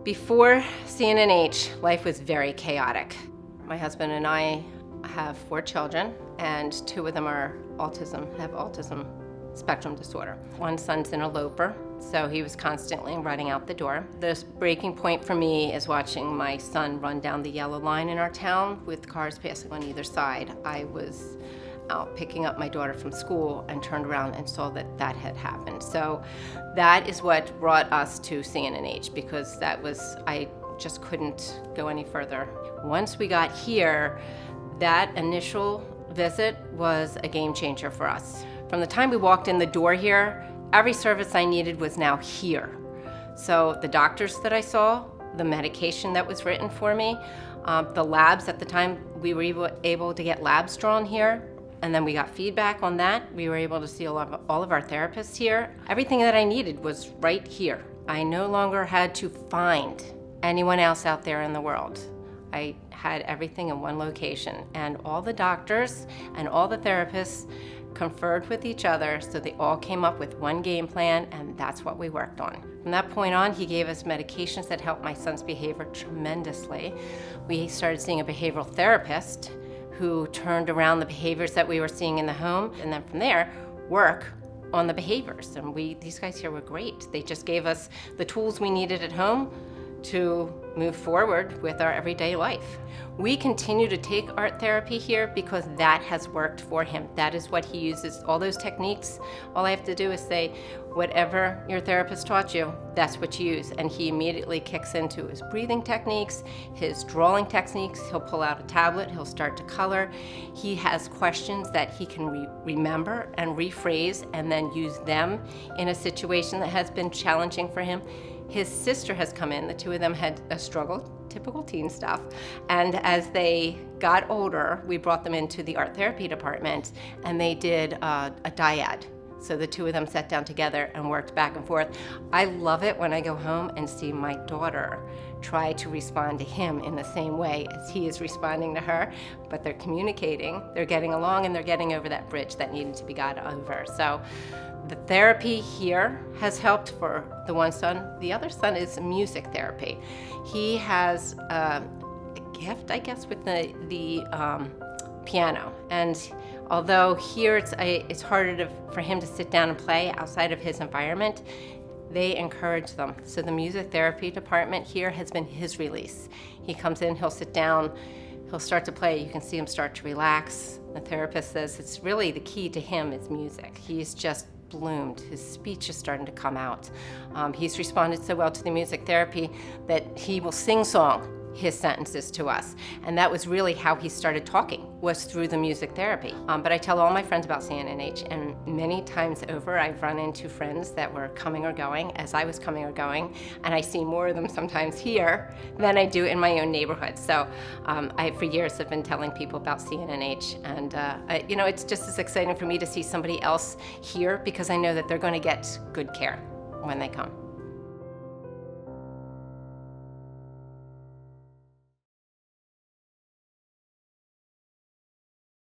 Before CNNH, life was very chaotic. My husband and I have 4 children, and 2 of them have autism spectrum disorder. One son's an eloper, so he was constantly running out the door. The breaking point for me is watching my son run down the yellow line in our town with cars passing on either side. I was out picking up my daughter from school and turned around and saw that that had happened. So that is what brought us to CNNH, because I just couldn't go any further. Once we got here, that initial visit was a game changer for us. From the time we walked in the door here, every service I needed was now here. So the doctors that I saw, the medication that was written for me, the labs at the time, we were able to get labs drawn here, and then we got feedback on that. We were able to see all of our therapists here. Everything that I needed was right here. I no longer had to find anyone else out there in the world. I had everything in one location, and all the doctors and all the therapists conferred with each other, so they all came up with one game plan, and that's what we worked on. From that point on, he gave us medications that helped my son's behavior tremendously. We started seeing a behavioral therapist who turned around the behaviors that we were seeing in the home, and then from there, work on the behaviors. And these guys here were great. They just gave us the tools we needed at home to move forward with our everyday life. We continue to take art therapy here because that has worked for him. That is what he uses, all those techniques. All I have to do is say, whatever your therapist taught you, that's what you use. And he immediately kicks into his breathing techniques, his drawing techniques. He'll pull out a tablet, he'll start to color. He has questions that he can remember and rephrase and then use them in a situation that has been challenging for him. His sister has come in, the 2 of them had a struggle, typical teen stuff, and as they got older, we brought them into the art therapy department, and they did a dyad. So the 2 of them sat down together and worked back and forth. I love it when I go home and see my daughter try to respond to him in the same way as he is responding to her, but they're communicating, they're getting along, and they're getting over that bridge that needed to be got over. So the therapy here has helped for the one son. The other son is music therapy. He has a gift, I guess, with the piano. And although here it's harder for him to sit down and play outside of his environment, they encourage them. So the music therapy department here has been his release. He comes in, he'll sit down, he'll start to play. You can see him start to relax. The therapist says it's really the key to him is music. He's just bloomed. His speech is starting to come out. He's responded so well to the music therapy that he will sing-song his sentences to us. And that was really how he started talking, was through the music therapy. But I tell all my friends about CNNH, and many times over I've run into friends that were coming or going as I was coming or going, and I see more of them sometimes here than I do in my own neighborhood. So I, for years, have been telling people about CNNH, and it's just as exciting for me to see somebody else here because I know that they're going to get good care when they come.